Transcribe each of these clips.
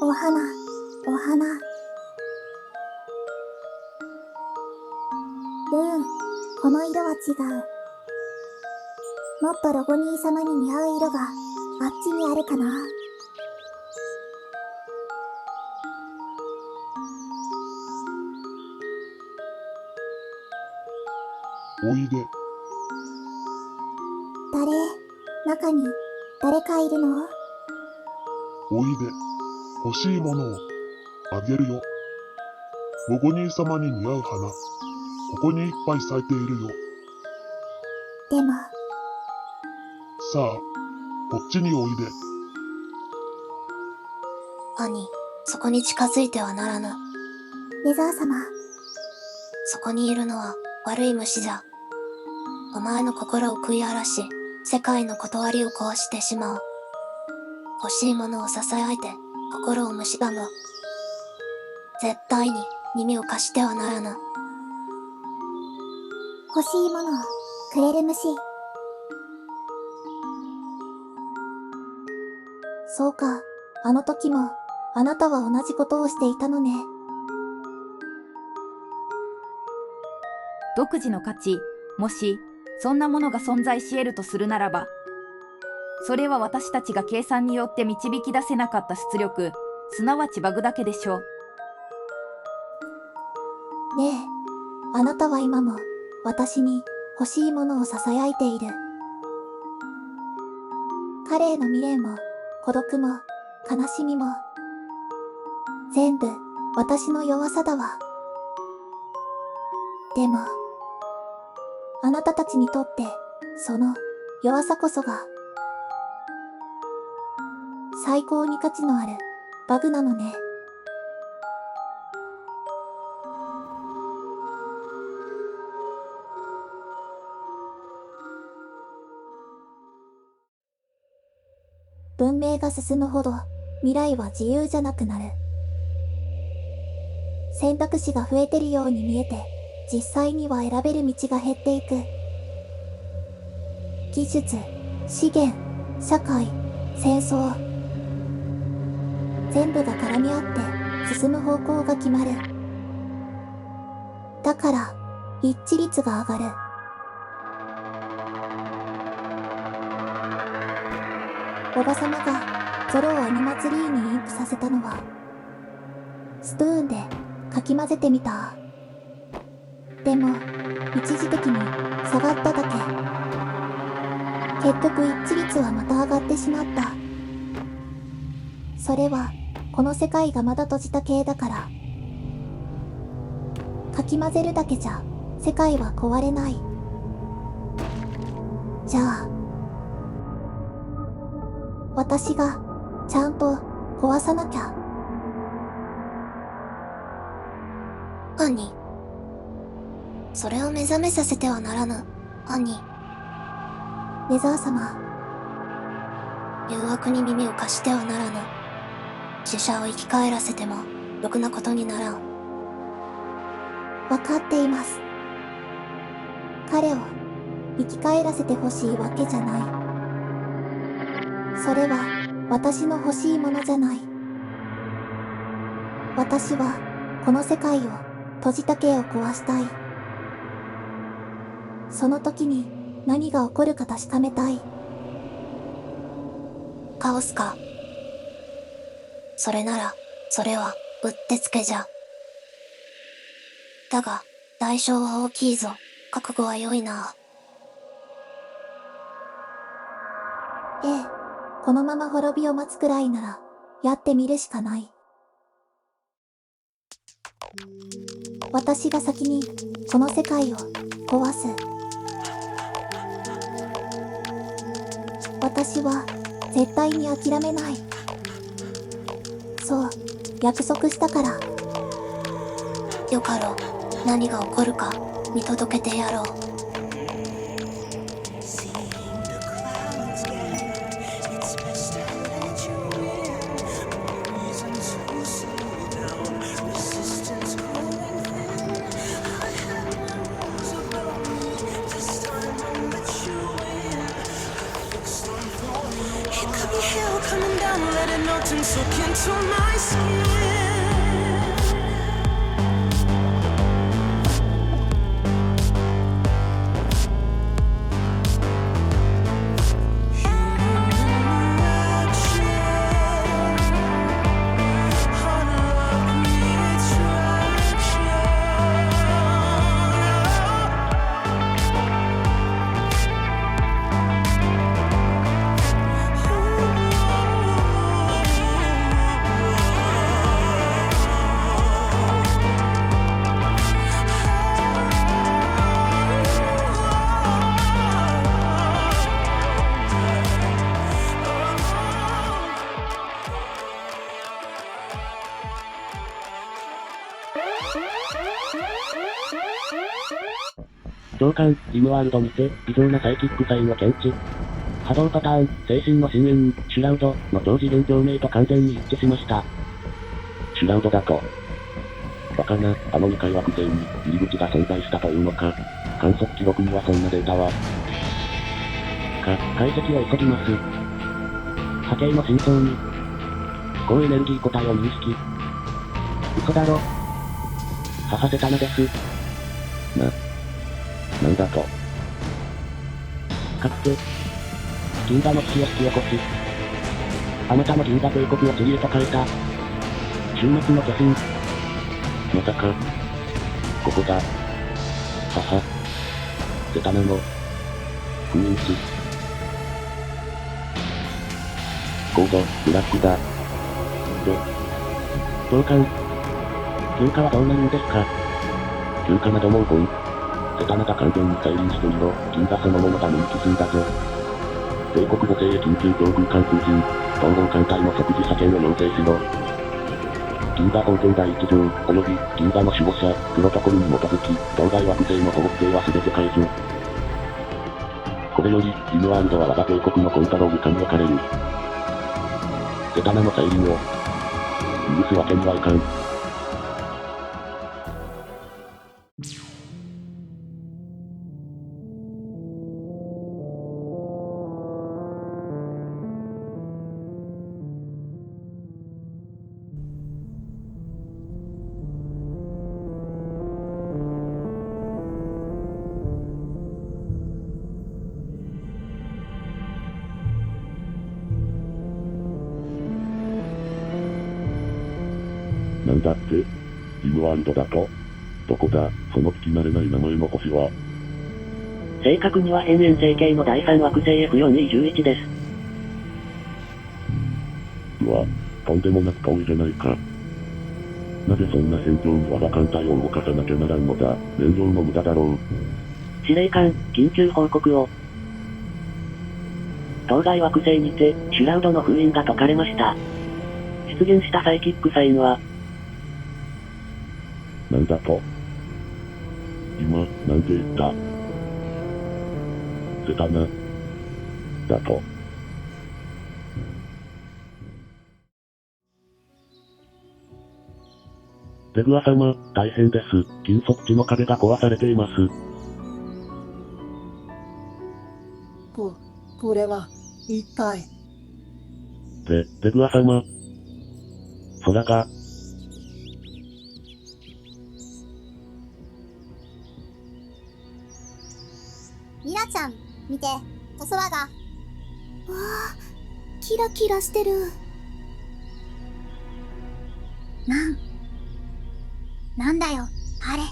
お花、お花。この色は違う。もっとロボ兄様に似合う色があっちにあるかな。おいで。中に誰かいるの？おいで。欲しいものをあげるよ。ロボ兄様に似合う花、ここにいっぱい咲いているよ。でも、さあ、こっちにおいで。兄、そこに近づいてはならぬ。レザー様。そこにいるのは悪い虫じゃ。お前の心を食い荒らし、世界の断りを壊してしまう。欲しいものを囁いて、心を蝕む。絶対に耳を貸してはならぬ。欲しいものをくれる虫。そうか、あの時も、あなたは同じことをしていたのね。独自の価値、もし、そんなものが存在し得るとするならば、それは私たちが計算によって導き出せなかった出力、すなわちバグだけでしょう。ねえ、あなたは今も、私に欲しいものを囁いている。彼への未練も、孤独も、悲しみも、全部、私の弱さだわ。でも、あなたたちにとって、その弱さこそが、最高に価値のあるバグなのね。文明が進むほど、未来は自由じゃなくなる。選択肢が増えてるように見えて、実際には選べる道が減っていく。技術、資源、社会、戦争。全部が絡み合って進む方向が決まる。だから、一致率が上がる。おばさまがゾロをアニマツリーにインプさせたのは、スプーンでかき混ぜてみた。でも、一時的に下がっただけ。結局一致率はまた上がってしまった。それは、この世界がまだ閉じた系だから。かき混ぜるだけじゃ、世界は壊れない。じゃあ、私が、ちゃんと、壊さなきゃ。兄。それを目覚めさせてはならぬ、兄。レザー様。誘惑に耳を貸してはならぬ。死者を生き返らせても、ろくなことにならん。わかっています。彼を、生き返らせてほしいわけじゃない。それは、私の欲しいものじゃない。私は、この世界を、閉じた系を壊したい。その時に、何が起こるか確かめたい。カオスか。それなら、それは、うってつけじゃ。だが、代償は大きいぞ。覚悟は良いな。ええ、このまま滅びを待つくらいなら、やってみるしかない。私が先に、この世界を、壊す。私は、絶対に諦めない。そう、約束したから。よかろう。何が起こるか、見届けてやろう。Hell coming down. down, let it melt and soak into my skin.長官、リムワールドにて、異常なサイキックサインを検知。波動パターン、精神の深淵、シュラウドの超次元共鳴と完全に一致しました。シュラウドだと。バカな、あの2階惑星に入り口が存在したというのか。観測記録にはそんなデータは。解析を急ぎます。波形の真相に。高エネルギー個体を認識。嘘だろ。母セタナです。なんだと。かつて、銀河の危機を引き起こし、あまたの銀河帝国を地理へと変えた。終末の巨神。まさか、ここだ。母、セタナの、封印地。コード、ブラックだ。長官、休暇はどうなるんですか？休暇などもう来い。セタナが完全に再臨してみろ。銀河そのものが無機数だぞ。帝国母星へ緊急境空間通信。統合艦隊の即時派遣を要請しろ。銀河法典第1条、及び銀河の守護者、プロトコルに基づき、当該惑星の保護規定は全て解除。これより、リムワールドは我が帝国のコントロール下に置かれる。セタナの再臨を、許すわけにはいかん。なんだって？リムワールドだと？どこだ、その聞き慣れない名前の星は。正確には辺縁星系の第3惑星 F4211 です。うわ、とんでもなく遠いじゃないか。なぜそんな辺境に我が艦隊を動かさなきゃならんのだ。燃料の無駄だろう。司令官、緊急報告を。当該惑星にて、シュラウドの封印が解かれました。出現したサイキックサインは、なんだと？今、なんて言った？セタナだと。デグア様、大変です。金属地の壁が壊されています。これは、一体。デグア様。空が、ミラちゃん、見て、お空が。わあ、キラキラしてる。なんだよ、あれ。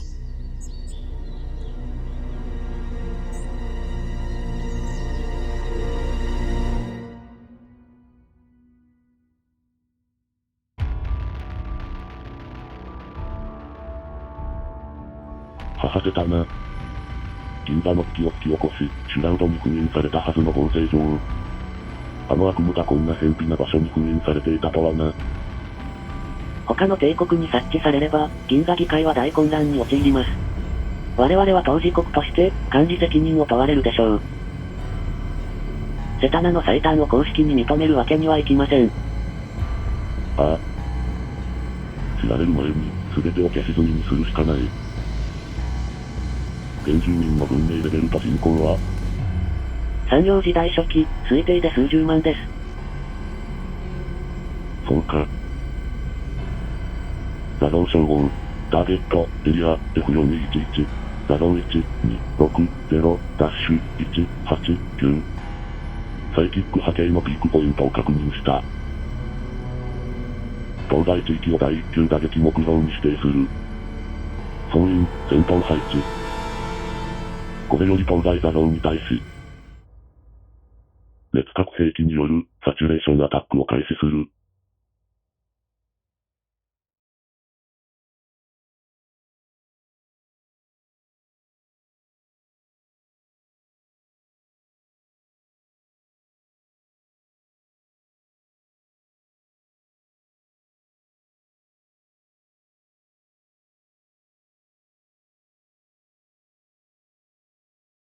母セタナ。銀河の危機を引き起こし、シュラウドに封印されたはずの合成上。あの悪夢がこんな偏僻な場所に封印されていたとはな。他の帝国に察知されれば、銀河議会は大混乱に陥ります。我々は当事国として、管理責任を問われるでしょう。セタナの最短を公式に認めるわけにはいきません。ああ。知られる前に、全てを消し済みにするしかない。原住民の文明レベルと人口は産業時代初期、推定で数十万です。そうか。画像照合。ターゲット、エリア、F4211。画像126-0-189。サイキック波形のピークポイントを確認した。東西地域を第1級打撃目標に指定する。総員、戦闘配置。これより東西座標に対し、熱核兵器によるサチュレーションアタックを開始する。